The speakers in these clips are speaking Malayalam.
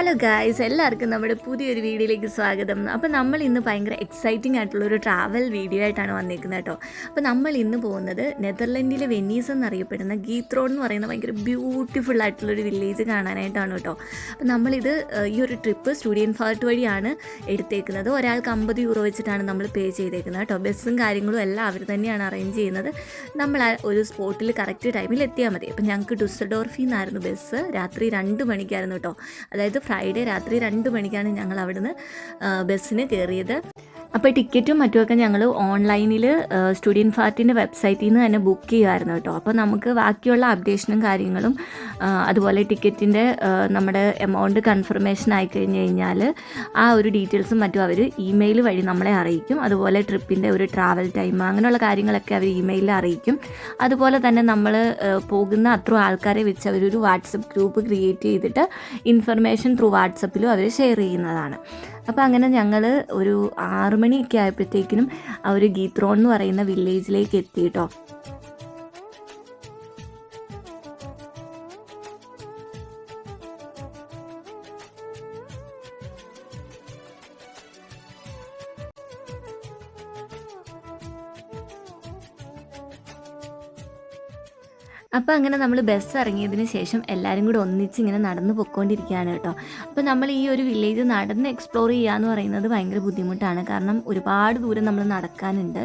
ഹലോ ഗായ്സ്, എല്ലാവർക്കും നമ്മുടെ പുതിയൊരു വീഡിയോയിലേക്ക് സ്വാഗതം. അപ്പോൾ നമ്മൾ ഇന്ന് ഭയങ്കര എക്സൈറ്റിംഗ് ആയിട്ടുള്ളൊരു ട്രാവൽ വീഡിയോ ആയിട്ടാണ് വന്നിരിക്കുന്നത് കേട്ടോ. അപ്പോൾ നമ്മൾ ഇന്ന് പോകുന്നത് നെതർലൻഡിലെ വെനീസ് എന്നറിയപ്പെടുന്ന ഗീത്രോഡ് എന്ന് പറയുന്ന ഭയങ്കര ബ്യൂട്ടിഫുൾ ആയിട്ടുള്ളൊരു വില്ലേജ് കാണാനായിട്ടാണ് കേട്ടോ. അപ്പോൾ നമ്മളിത് ഈ ഒരു ട്രിപ്പ് സ്റ്റുഡിയൻറ്റ് ഫാർട്ട് വഴിയാണ് എടുത്തേക്കുന്നത്. ഒരാൾക്ക് 50 യൂറോ വെച്ചിട്ടാണ് നമ്മൾ പേ ചെയ്തേക്കുന്നത് കേട്ടോ. ബസ്സും കാര്യങ്ങളും എല്ലാം അവർ തന്നെയാണ് അറേഞ്ച് ചെയ്യുന്നത്. നമ്മൾ ആ ഒരു സ്പോട്ടിൽ കറക്റ്റ് ടൈമിൽ എത്തിയാൽ മതി. അപ്പോൾ ഞങ്ങൾക്ക് ഡുസ്സൽഡോർഫിൽ നിന്നായിരുന്നു ബസ്. രാത്രി 2 മണിക്കായിരുന്നു കേട്ടോ. അതായത് ഫ്രൈഡേ രാത്രി 2 മണിക്കാണ് ഞങ്ങൾ അവിടുന്ന് ബസ്സിന് കയറിയത്. അപ്പോൾ ടിക്കറ്റും മറ്റുമൊക്കെ ഞങ്ങൾ ഓൺലൈനിൽ സ്റ്റുഡിയൻറ്റ് ഫാർട്ടിൻ്റെ വെബ്സൈറ്റിൽ നിന്ന് തന്നെ ബുക്ക് ചെയ്യുമായിരുന്നു കേട്ടോ. അപ്പോൾ നമുക്ക് ബാക്കിയുള്ള അപ്ഡേഷനും കാര്യങ്ങളും അതുപോലെ ടിക്കറ്റിൻ്റെ നമ്മുടെ എമൗണ്ട് കൺഫർമേഷൻ ആയി കഴിഞ്ഞ് കഴിഞ്ഞാൽ ആ ഒരു ഡീറ്റെയിൽസും മറ്റും അവർ ഇമെയിൽ വഴി നമ്മളെ അറിയിക്കും. അതുപോലെ ട്രിപ്പിൻ്റെ ഒരു ട്രാവൽ ടൈം അങ്ങനെയുള്ള കാര്യങ്ങളൊക്കെ അവർ ഇമെയിലിൽ അറിയിക്കും. അതുപോലെ തന്നെ നമ്മൾ പോകുന്ന അത്ര ആൾക്കാരെ വെച്ച് അവരൊരു വാട്സപ്പ് ഗ്രൂപ്പ് ക്രിയേറ്റ് ചെയ്തിട്ട് ഇൻഫർമേഷൻ ത്രൂ വാട്സപ്പിലും അവർ ഷെയർ ചെയ്യുന്നതാണ്. അപ്പോൾ അങ്ങനെ ഞങ്ങൾ ഒരു 6 മണിയൊക്കെ ആയപ്പോഴത്തേക്കിനും ആ ഒരു ഗീത്രോൺ എന്ന് പറയുന്ന വില്ലേജിലേക്ക് എത്തി കേട്ടോ. അപ്പോൾ അങ്ങനെ നമ്മൾ ബസ് ഇറങ്ങിയതിന് ശേഷം എല്ലാവരും കൂടെ ഒന്നിച്ച് ഇങ്ങനെ നടന്ന് പൊയ്ക്കൊണ്ടിരിക്കുകയാണ് കേട്ടോ. അപ്പോൾ നമ്മൾ ഈ ഒരു വില്ലേജ് നടന്ന് എക്സ്പ്ലോർ ചെയ്യുക എന്ന് പറയുന്നത് ഭയങ്കര ബുദ്ധിമുട്ടാണ്. കാരണം ഒരുപാട് ദൂരം നമ്മൾ നടക്കാനുണ്ട്.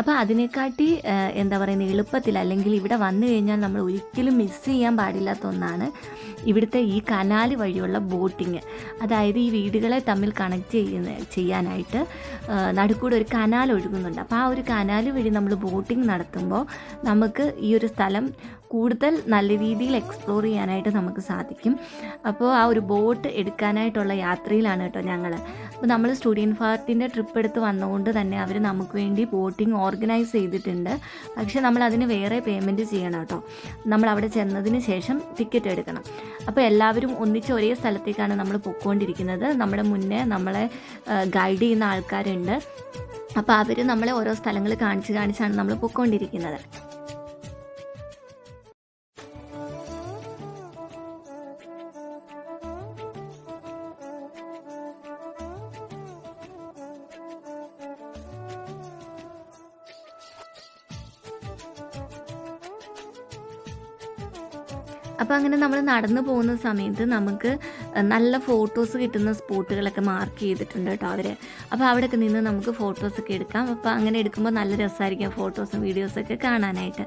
അപ്പോൾ അതിനെക്കാട്ടി എന്താ പറയുന്നത് എളുപ്പത്തിൽ, അല്ലെങ്കിൽ ഇവിടെ വന്നു കഴിഞ്ഞാൽ നമ്മൾ ഒരിക്കലും മിസ് ചെയ്യാൻ പാടില്ലാത്ത ഒന്നാണ് ഇവിടുത്തെ ഈ കനാൽ വഴിയുള്ള ബോട്ടിങ്. അതായത് ഈ വീടുകളെ തമ്മിൽ കണക്ട് ചെയ്യാനായിട്ട് നടുക്കൂടെ ഒരു കനാൽ ഒഴുകുന്നുണ്ട്. അപ്പോൾ ആ ഒരു കനാൽ വഴി നമ്മൾ ബോട്ടിങ് നടത്തുമ്പോൾ നമുക്ക് ഈ ഒരു സ്ഥലം കൂടുതൽ നല്ല രീതിയിൽ എക്സ്പ്ലോർ ചെയ്യാനായിട്ട് നമുക്ക് സാധിക്കും. അപ്പോൾ ആ ഒരു ബോട്ട് എടുക്കാനായിട്ടുള്ള യാത്രയിലാണ് കേട്ടോ ഞങ്ങൾ. അപ്പോൾ നമ്മൾ സ്റ്റുഡിയൻറ്റ് ഫാർട്ടിൻ്റെ ട്രിപ്പ് എടുത്ത് വന്നുകൊണ്ട് തന്നെ അവർ നമുക്ക് വേണ്ടി ബോട്ടിങ് ഓർഗനൈസ് ചെയ്തിട്ടുണ്ട്. പക്ഷേ നമ്മൾ അതിന് വേറെ പേയ്മെൻറ്റ് ചെയ്യണം കേട്ടോ. നമ്മൾ അവിടെ ചെന്നതിന് ശേഷം ടിക്കറ്റ് എടുക്കണം. അപ്പോൾ എല്ലാവരും ഒന്നിച്ച് ഒരേ സ്ഥലത്തേക്കാണ് നമ്മൾ പൊയ്ക്കൊണ്ടിരിക്കുന്നത്. നമ്മുടെ മുന്നേ നമ്മളെ ഗൈഡ് ചെയ്യുന്ന ആൾക്കാരുണ്ട്. അപ്പോൾ അവർ നമ്മളെ ഓരോ സ്ഥലങ്ങൾ കാണിച്ചാണ് നമ്മൾ പൊയ്ക്കൊണ്ടിരിക്കുന്നത്. അപ്പോൾ അങ്ങനെ നമ്മൾ നടന്നു പോകുന്ന സമയത്ത് നമുക്ക് നല്ല ഫോട്ടോസ് കിട്ടുന്ന സ്പോട്ടുകളൊക്കെ മാർക്ക് ചെയ്തിട്ടുണ്ട് കേട്ടോ അവർ. അപ്പോൾ അവിടെയൊക്കെ നിന്ന് നമുക്ക് ഫോട്ടോസൊക്കെ എടുക്കാം. അപ്പോൾ അങ്ങനെ എടുക്കുമ്പോൾ നല്ല രസമായിരിക്കും ഫോട്ടോസും വീഡിയോസൊക്കെ കാണാനായിട്ട്.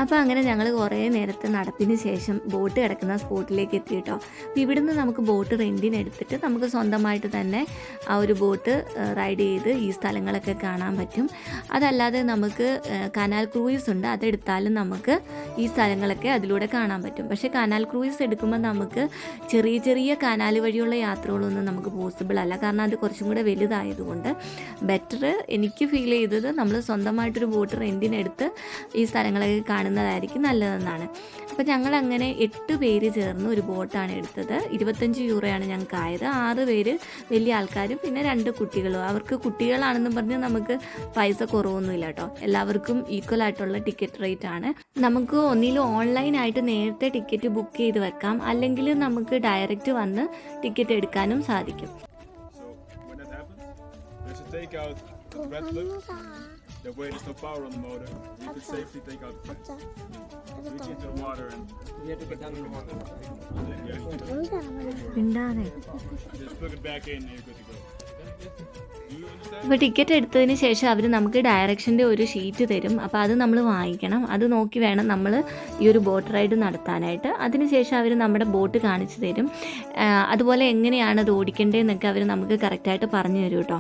അപ്പോൾ അങ്ങനെ ഞങ്ങൾ കുറേ നേരത്തെ നടപ്പിന് ശേഷം ബോട്ട് കിടക്കുന്ന സ്പോട്ടിലേക്ക് എത്തി കേട്ടോ. അപ്പോൾ ഇവിടുന്ന് നമുക്ക് ബോട്ട് റെൻറ്റിന് എടുത്തിട്ട് നമുക്ക് സ്വന്തമായിട്ട് തന്നെ ആ ഒരു ബോട്ട് റൈഡ് ചെയ്ത് ഈ സ്ഥലങ്ങളൊക്കെ കാണാൻ പറ്റും. അതല്ലാതെ നമുക്ക് കനാൽ ക്രൂയിസ് ഉണ്ട്, അതെടുത്താലും നമുക്ക് ഈ സ്ഥലങ്ങളൊക്കെ അതിലൂടെ കാണാൻ പറ്റും. പക്ഷേ കനാൽ ക്രൂയിസ് എടുക്കുമ്പോൾ നമുക്ക് ചെറിയ ചെറിയ കനാൽ വഴിയുള്ള യാത്രകളൊന്നും നമുക്ക് പോസിബിൾ അല്ല. കാരണം അത് കുറച്ചും കൂടെ വലുതായതുകൊണ്ട് ബെറ്റർ എനിക്ക് ഫീൽ ചെയ്തത് നമ്മൾ സ്വന്തമായിട്ടൊരു ബോട്ട് റെൻറ്റിനെടുത്ത് ഈ സ്ഥലങ്ങളൊക്കെ കാണുന്നതായിരിക്കും നല്ലതെന്നാണ്. അപ്പോൾ ഞങ്ങൾ അങ്ങനെ 8 പേര് ചേർന്ന് ഒരു ബോട്ടാണ് എടുത്തത്. 25 യൂറോയാണ് ഞങ്ങൾക്ക് ആയത്. 6 പേര് വലിയ ആൾക്കാരും പിന്നെ 2 കുട്ടികളും. അവർക്ക് കുട്ടികളാണെന്ന് പറഞ്ഞ് നമുക്ക് പൈസ കുറവൊന്നുമില്ല കേട്ടോ. എല്ലാവർക്കും ഈക്വൽ ആയിട്ടുള്ള ടിക്കറ്റ് റേറ്റ് ആണ്. നമുക്ക് ഒന്നിലും ഓൺലൈനായിട്ട് നേരത്തെ ടിക്കറ്റ് ബുക്ക് ചെയ്ത് വെക്കാം, അല്ലെങ്കിൽ നമുക്ക് ഡയറക്റ്റ് വന്ന് ടിക്കറ്റ് എടുക്കാനും സാധിക്കും. The weight is no power on the motor. You can safely take out the plane. Reach into the water and you have to get down in the water. Just plug it back in and you're good to go. അപ്പോൾ ടിക്കറ്റ് എടുത്തതിന് ശേഷം അവർ നമുക്ക് ഡയറക്ഷൻ്റെ ഒരു ഷീറ്റ് തരും. അപ്പോൾ അത് നമ്മൾ വാങ്ങിക്കണം. അത് നോക്കി വേണം നമ്മൾ ഈ ഒരു ബോട്ട് റൈഡ് നടത്താനായിട്ട്. അതിനുശേഷം അവർ നമ്മുടെ ബോട്ട് കാണിച്ചു തരും. അതുപോലെ എങ്ങനെയാണ് അത് ഓടിക്കേണ്ടതെന്നൊക്കെ അവർ നമുക്ക് കറക്റ്റായിട്ട് പറഞ്ഞു തരും കേട്ടോ.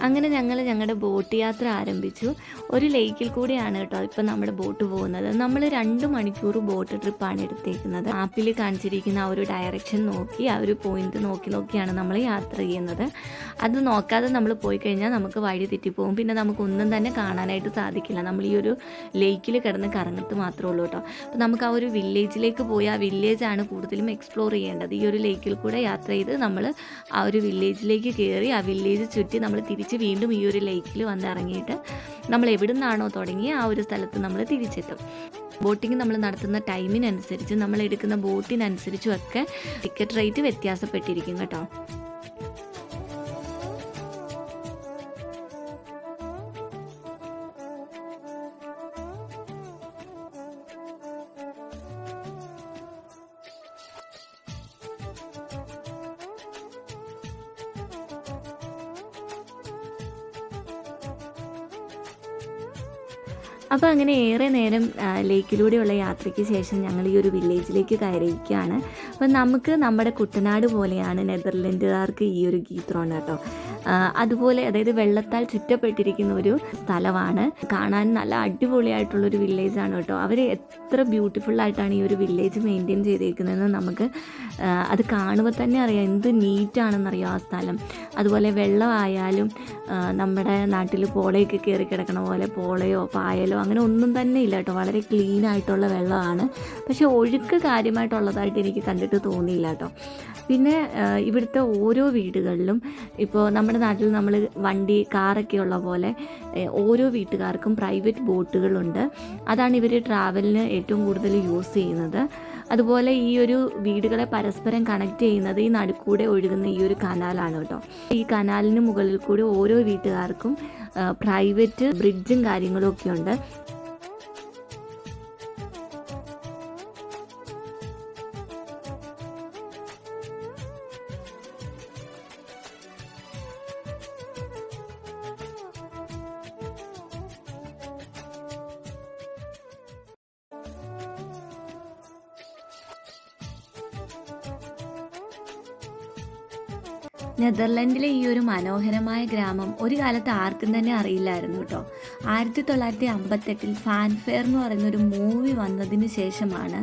അങ്ങനെ ഞങ്ങൾ ഞങ്ങളുടെ ബോട്ട് യാത്ര ആരംഭിച്ചു. ഒരു ലേക്കിൽ കൂടെയാണ് കേട്ടോ ഇപ്പം നമ്മുടെ ബോട്ട് പോകുന്നത്. നമ്മൾ 2 മണിക്കൂർ ബോട്ട് ട്രിപ്പാണ് എടുത്തേക്കുന്നത്. ആപ്പിൽ കാണിച്ചിരിക്കുന്ന ആ ഒരു ഡയറക്ഷൻ നോക്കി ആ ഒരു പോയിന്റ് നോക്കിയാണ് നമ്മൾ യാത്ര ചെയ്യുന്നത്. അത് നോക്കാതെ നമ്മൾ പോയി കഴിഞ്ഞാൽ നമുക്ക് വഴി തെറ്റിപ്പോകും. പിന്നെ നമുക്കൊന്നും തന്നെ കാണാനായിട്ട് സാധിക്കില്ല. നമ്മൾ ഈ ഒരു ലേക്കിൽ കിടന്ന് കറങ്ങത്ത് മാത്രമേ ഉള്ളൂ കേട്ടോ. അപ്പോൾ നമുക്ക് ആ ഒരു വില്ലേജിലേക്ക് പോയി ആ വില്ലേജാണ് കൂടുതലും എക്സ്പ്ലോർ ചെയ്യേണ്ടത്. ഈ ഒരു ലേക്കിൽ കൂടെ യാത്ര ചെയ്ത് നമ്മൾ ആ ഒരു വില്ലേജിലേക്ക് കയറി ആ വില്ലേജ് ചുറ്റി നമ്മൾ തിരിച്ച് വീണ്ടും ഈ ഒരു ലേക്കിൽ വന്നിറങ്ങിയിട്ട് നമ്മൾ എവിടെ നിന്നാണോ തുടങ്ങി ആ ഒരു സ്ഥലത്ത് നമ്മൾ തിരിച്ചെത്തും. ബോട്ടിങ് നമ്മൾ നടത്തുന്ന ടൈമിനനുസരിച്ച് നമ്മൾ എടുക്കുന്ന ബോട്ടിനനുസരിച്ചും ഒക്കെ ടിക്കറ്റ് റേറ്റ് വ്യത്യാസപ്പെട്ടിരിക്കും കേട്ടോ. അപ്പോൾ അങ്ങനെ ഏറെ നേരം ലേക്കിലൂടെയുള്ള യാത്രയ്ക്ക് ശേഷം ഞങ്ങൾ ഈ ഒരു വില്ലേജിലേക്ക് കയറിയിരിക്കുകയാണ്. അപ്പോൾ നമുക്ക് നമ്മുടെ കുട്ടനാട് പോലെയാണ് നെതർലൻഡുകാർക്ക് ഈ ഒരു ഗീത്രോൺ കേട്ടോ. അതുപോലെ അതായത് വെള്ളത്താൽ ചുറ്റപ്പെട്ടിരിക്കുന്ന ഒരു സ്ഥലമാണ്. കാണാൻ നല്ല അടിപൊളിയായിട്ടുള്ളൊരു വില്ലേജാണ് കേട്ടോ. അവർ എത്ര ബ്യൂട്ടിഫുള്ളായിട്ടാണ് ഈ ഒരു വില്ലേജ് മെയിൻറ്റെയിൻ ചെയ്തേക്കുന്നതെന്ന് നമുക്ക് അത് കാണുമ്പോൾ തന്നെ അറിയാം എന്ത് നീറ്റാണെന്നറിയാം ആ സ്ഥലം. അതുപോലെ വെള്ളമായാലും നമ്മുടെ നാട്ടിൽ പോളയൊക്കെ കയറി കിടക്കണ പോലെ പോളയോ പായലോ അങ്ങനെ ഒന്നും തന്നെ ഇല്ല കേട്ടോ. വളരെ ക്ലീൻ ആയിട്ടുള്ള വെള്ളമാണ്. പക്ഷേ ഒഴുക്ക് കാര്യമായിട്ടുള്ളതായിട്ട് എനിക്ക് കണ്ടിട്ട് തോന്നിയില്ല കേട്ടോ. പിന്നെ ഇവിടുത്തെ ഓരോ വീടുകളിലും ഇപ്പോൾ നമ്മുടെ നാട്ടിൽ നമ്മൾ വണ്ടി കാറൊക്കെ ഉള്ള പോലെ ഓരോ വീട്ടുകാർക്കും പ്രൈവറ്റ് ബോട്ടുകളുണ്ട്. അതാണ് ഇവർ ട്രാവലിന് ഏറ്റവും കൂടുതൽ യൂസ് ചെയ്യുന്നത്. അതുപോലെ ഈ ഒരു വീടുകളെ പരസ്പരം കണക്ട് ചെയ്യുന്നത് ഈ നടുക്കൂടെ ഒഴുകുന്ന ഈ ഒരു കനാലാണ് കേട്ടോ. ഈ കനാലിന് മുകളിൽ കൂടി ഓരോ വീട്ടുകാർക്കും പ്രൈവറ്റ് ബ്രിഡ്ജും കാര്യങ്ങളും ഒക്കെ ഉണ്ട്. നെതർലൻഡിലെ ഈ ഒരു മനോഹരമായ ഗ്രാമം ഒരു കാലത്ത് ആർക്കും തന്നെ അറിയില്ലായിരുന്നു കേട്ടോ. 1958 ഫാൻഫെയർ എന്ന് പറയുന്നൊരു മൂവി വന്നതിന് ശേഷമാണ്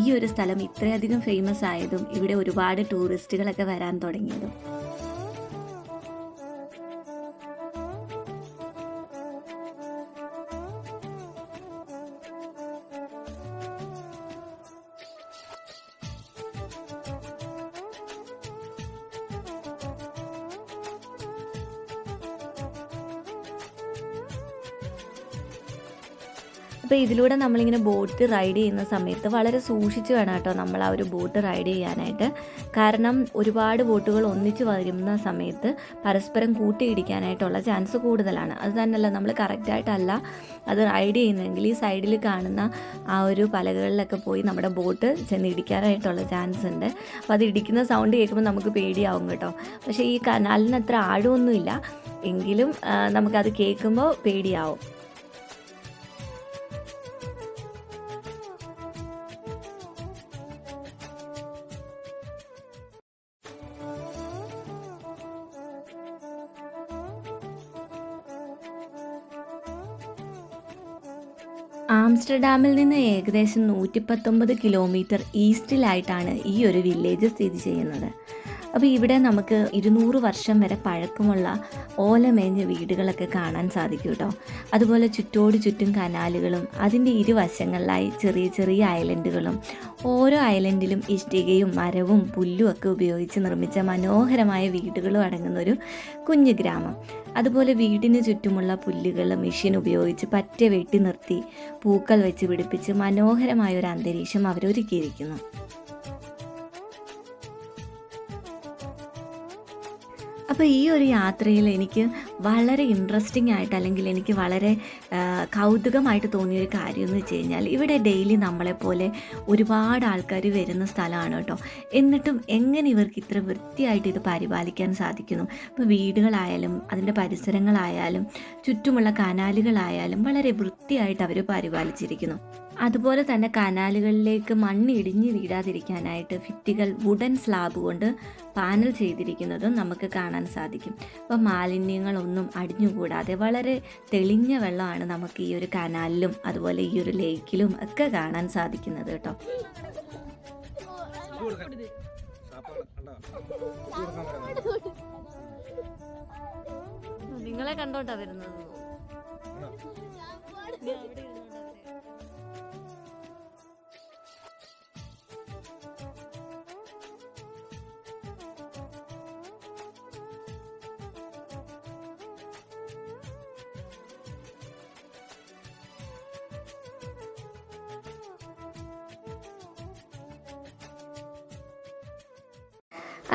ഈ ഒരു സ്ഥലം ഇത്രയധികം ഫേമസ് ആയതും ഇവിടെ ഒരുപാട് ടൂറിസ്റ്റുകളൊക്കെ വരാൻ തുടങ്ങിയതും. അപ്പോൾ ഇതിലൂടെ നമ്മളിങ്ങനെ ബോട്ട് റൈഡ് ചെയ്യുന്ന സമയത്ത് വളരെ സൂക്ഷിച്ച് വേണം കേട്ടോ നമ്മൾ ആ ഒരു ബോട്ട് റൈഡ് ചെയ്യാനായിട്ട്. കാരണം ഒരുപാട് ബോട്ടുകൾ ഒന്നിച്ച് വരുന്ന സമയത്ത് പരസ്പരം കൂട്ടിയിടിക്കാനായിട്ടുള്ള ചാൻസ് കൂടുതലാണ്. അത് തന്നെയല്ല നമ്മൾ കറക്റ്റായിട്ടല്ല അത് റൈഡ് ചെയ്യുന്നതെങ്കിൽ ഈ സൈഡിൽ കാണുന്ന ആ ഒരു പലകളിലൊക്കെ പോയി നമ്മുടെ ബോട്ട് ചെന്ന് ഇടിക്കാനായിട്ടുള്ള ചാൻസ് ഉണ്ട്. അപ്പോൾ അത് ഇടിക്കുന്ന സൗണ്ട് കേൾക്കുമ്പോൾ നമുക്ക് പേടിയാവും കേട്ടോ. പക്ഷേ ഈ കനാലിന് അത്ര ആഴമൊന്നുമില്ല എങ്കിലും നമുക്കത് കേൾക്കുമ്പോൾ പേടിയാവും. ആംസ്റ്റർഡാമിൽ നിന്ന് ഏകദേശം 119 കിലോമീറ്റർ ഈസ്റ്റിലായിട്ടാണ് ഈ ഒരു വില്ലേജ് സ്ഥിതി ചെയ്യുന്നത്. അപ്പോൾ ഇവിടെ നമുക്ക് 200 വർഷം വരെ പഴക്കമുള്ള ഓലമേഞ്ഞ വീടുകളൊക്കെ കാണാൻ സാധിക്കും കേട്ടോ. അതുപോലെ ചുറ്റോട് ചുറ്റും കനാലുകളും അതിൻ്റെ ഇരുവശങ്ങളിലായി ചെറിയ ചെറിയ ഐലൻഡുകളും, ഓരോ ഐലൻഡിലും ഇഷ്ടികയും മരവും പുല്ലും ഒക്കെ ഉപയോഗിച്ച് നിർമ്മിച്ച മനോഹരമായ വീടുകളും അടങ്ങുന്നൊരു കുഞ്ഞു ഗ്രാമം. അതുപോലെ വീടിന് ചുറ്റുമുള്ള പുല്ലുകൾ മെഷീൻ ഉപയോഗിച്ച് പറ്റ വെട്ടി നിർത്തി പൂക്കൾ വെച്ച് പിടിപ്പിച്ച് മനോഹരമായൊരു അന്തരീക്ഷം അവരൊരുക്കിയിരിക്കുന്നു. അപ്പോൾ ഈ ഒരു യാത്രയിൽ എനിക്ക് വളരെ ഇൻട്രസ്റ്റിംഗ് ആയിട്ട് അല്ലെങ്കിൽ എനിക്ക് വളരെ കൗതുകമായിട്ട് തോന്നിയൊരു കാര്യം എന്ന് വെച്ച് കഴിഞ്ഞാൽ ഇവിടെ ഡെയിലി നമ്മളെപ്പോലെ ഒരുപാട് ആൾക്കാർ വരുന്ന സ്ഥലമാണ് കേട്ടോ. എന്നിട്ടും എങ്ങനെ ഇവർക്ക് ഇത്ര വൃത്തിയായിട്ട് ഇത് പരിപാലിക്കാൻ സാധിക്കുന്നു? ഇപ്പോൾ വീടുകളായാലും അതിൻ്റെ പരിസരങ്ങളായാലും ചുറ്റുമുള്ള കനാലുകളായാലും വളരെ വൃത്തിയായിട്ട് അവർ പരിപാലിച്ചിരിക്കുന്നു. അതുപോലെ തന്നെ കനാലുകളിലേക്ക് മണ്ണ് ഇടിഞ്ഞ് വീഴാതിരിക്കാനായിട്ട് ഭിത്തികൾ വുഡൻ സ്ലാബ് കൊണ്ട് പാനൽ ചെയ്തിരിക്കുന്നതും നമുക്ക് കാണാൻ സാധിക്കും. അപ്പോൾ മാലിന്യങ്ങളൊന്നും ഒന്നും അടിഞ്ഞുകൂടാതെ വളരെ തെളിഞ്ഞ വെള്ളമാണ് നമുക്ക് ഈ ഒരു കനാലിലും അതുപോലെ ഈ ഒരു ലേക്കിലും ഒക്കെ കാണാൻ സാധിക്കുന്നത് കേട്ടോ. നിങ്ങളെ കണ്ടോട്ടാ വരുന്നത്.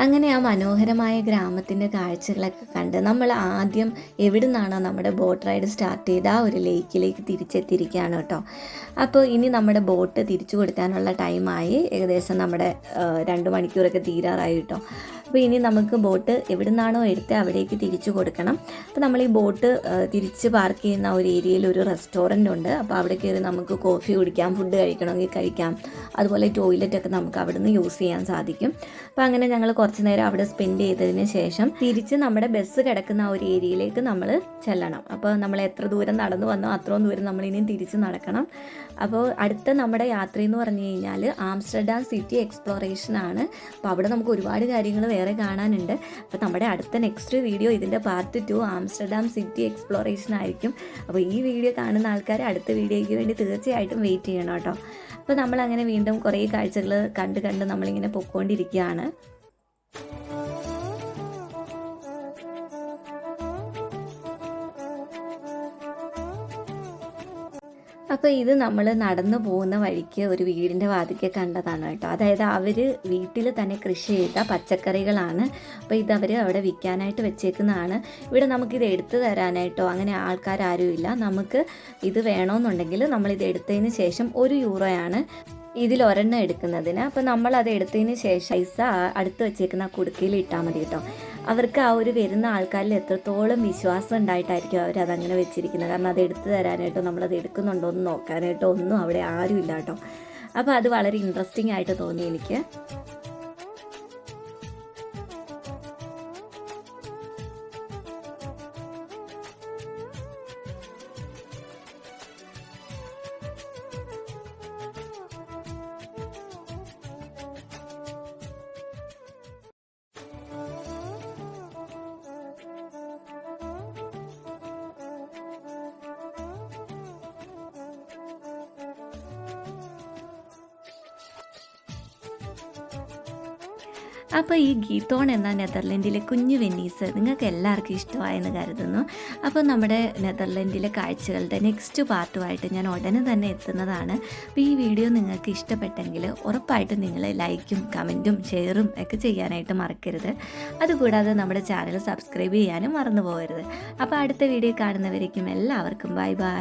അങ്ങനെ ആ മനോഹരമായ ഗ്രാമത്തിൻ്റെ കാഴ്ചകളൊക്കെ കണ്ട് നമ്മൾ ആദ്യം എവിടെ നിന്നാണോ നമ്മുടെ ബോട്ട് റൈഡ് സ്റ്റാർട്ട് ചെയ്ത് ആ ഒരു ലേക്കിലേക്ക് തിരിച്ചെത്തിയിരിക്കുകയാണ് കേട്ടോ. അപ്പോൾ ഇനി നമ്മുടെ ബോട്ട് തിരിച്ചു കൊടുക്കാനുള്ള ടൈമായി. ഏകദേശം നമ്മുടെ 2 മണിക്കൂറൊക്കെ തീരാറായി കേട്ടോ. അപ്പോൾ ഇനി നമുക്ക് ബോട്ട് എവിടെ നിന്നാണോ എടുത്ത് അവിടേക്ക് തിരിച്ചു കൊടുക്കണം. അപ്പോൾ നമ്മൾ ഈ ബോട്ട് തിരിച്ച് പാർക്ക് ചെയ്യുന്ന ഒരു ഏരിയയിൽ ഒരു റെസ്റ്റോറൻ്റ് ഉണ്ട്. അപ്പോൾ അവിടെ കയറി നമുക്ക് കോഫി കുടിക്കാം, ഫുഡ് കഴിക്കണമെങ്കിൽ കഴിക്കാം. അതുപോലെ ടോയ്ലറ്റൊക്കെ നമുക്ക് അവിടെ നിന്ന് യൂസ് ചെയ്യാൻ സാധിക്കും. അപ്പോൾ അങ്ങനെ ഞങ്ങൾ കുറച്ച് നേരം അവിടെ സ്പെൻഡ് ചെയ്തതിന് ശേഷം തിരിച്ച് നമ്മുടെ ബസ് കിടക്കുന്ന ആ ഒരു ഏരിയയിലേക്ക് നമ്മൾ ചെല്ലണം. അപ്പോൾ നമ്മൾ എത്ര ദൂരം നടന്നു വന്നോ അത്രയും ദൂരം നമ്മളിനിയും തിരിച്ച് നടക്കണം. അപ്പോൾ അടുത്ത നമ്മുടെ യാത്രയെന്ന് പറഞ്ഞു കഴിഞ്ഞാൽ ആംസ്റ്റർഡാം സിറ്റി എക്സ്പ്ലോറേഷൻ ആണ്. അപ്പോൾ അവിടെ നമുക്ക് ഒരുപാട് കാര്യങ്ങൾ വേറെ കാണാനുണ്ട്. അപ്പോൾ നമ്മുടെ അടുത്ത നെക്സ്റ്റ് വീഡിയോ ഇതിൻ്റെ പാർട്ട് 2 ആംസ്റ്റർഡാം സിറ്റി എക്സ്പ്ലോറേഷൻ ആയിരിക്കും. അപ്പോൾ ഈ വീഡിയോ കാണുന്ന ആൾക്കാർ അടുത്ത വീഡിയോയ്ക്ക് വേണ്ടി തീർച്ചയായിട്ടും വെയിറ്റ് ചെയ്യണം കേട്ടോ. അപ്പോൾ നമ്മളങ്ങനെ വീണ്ടും കുറേ കാഴ്ചകൾ കണ്ട് നമ്മളിങ്ങനെ പൊയ്ക്കൊണ്ടിരിക്കുകയാണ്. അപ്പോൾ ഇത് നമ്മൾ നടന്നു പോകുന്ന വഴിക്ക് ഒരു വീടിൻ്റെ വാതിക്കെ കണ്ടതാണ് കേട്ടോ. അതായത് അവർ വീട്ടിൽ തന്നെ കൃഷി ചെയ്ത പച്ചക്കറികളാണ്. അപ്പോൾ ഇതവർ അവിടെ വിൽക്കാനായിട്ട് വെച്ചേക്കുന്നതാണ്. ഇവിടെ നമുക്കിത് എടുത്തു തരാനായിട്ടോ അങ്ങനെ ആൾക്കാരും ഇല്ല. നമുക്ക് ഇത് വേണമെന്നുണ്ടെങ്കിൽ നമ്മളിത് എടുത്തതിന് ശേഷം €1 ഇതിലൊരെണ്ണം എടുക്കുന്നതിന്. അപ്പോൾ നമ്മളത് എടുത്തതിന് ശേഷം പൈസ അടുത്ത് വെച്ചേക്കുന്ന കുടുക്കയിൽ ഇട്ടാൽ മതി കേട്ടോ. അവർക്ക് ആ ഒരു വരുന്ന ആൾക്കാരിൽ എത്രത്തോളം വിശ്വാസം ഉണ്ടായിട്ടായിരിക്കും അവരതങ്ങനെ വെച്ചിരിക്കുന്നത്. കാരണം അത് എടുത്തു തരാനായിട്ടോ നമ്മളത് എടുക്കുന്നുണ്ടോ എന്ന് നോക്കാനായിട്ടോ ഒന്നും അവിടെ ആരും ഇല്ല കേട്ടോ. അപ്പോൾ അത് വളരെ ഇൻട്രസ്റ്റിംഗ് ആയിട്ട് തോന്നി എനിക്ക്. അപ്പോൾ ഈ ഗീത്തോൺ എന്ന നെതർലൻഡിലെ കുഞ്ഞു വെനീസ് നിങ്ങൾക്ക് എല്ലാവർക്കും ഇഷ്ടമായെന്ന് കരുതുന്നു. അപ്പോൾ നമ്മുടെ നെതർലൻഡിലെ കാഴ്ചകളുടെ നെക്സ്റ്റ് പാർട്ടുമായിട്ട് ഞാൻ ഉടനെ തന്നെ എത്തുന്നതാണ്. അപ്പോൾ ഈ വീഡിയോ നിങ്ങൾക്ക് ഇഷ്ടപ്പെട്ടെങ്കിൽ ഉറപ്പായിട്ടും നിങ്ങൾ ലൈക്കും കമൻറ്റും ഷെയറും ഒക്കെ ചെയ്യാനായിട്ട് മറക്കരുത്. അതുകൂടാതെ നമ്മുടെ ചാനൽ സബ്സ്ക്രൈബ് ചെയ്യാനും മറന്നു പോകരുത്. അപ്പോൾ അടുത്ത വീഡിയോ കാണുന്നവരേക്കും എല്ലാവർക്കും ബൈ ബൈ.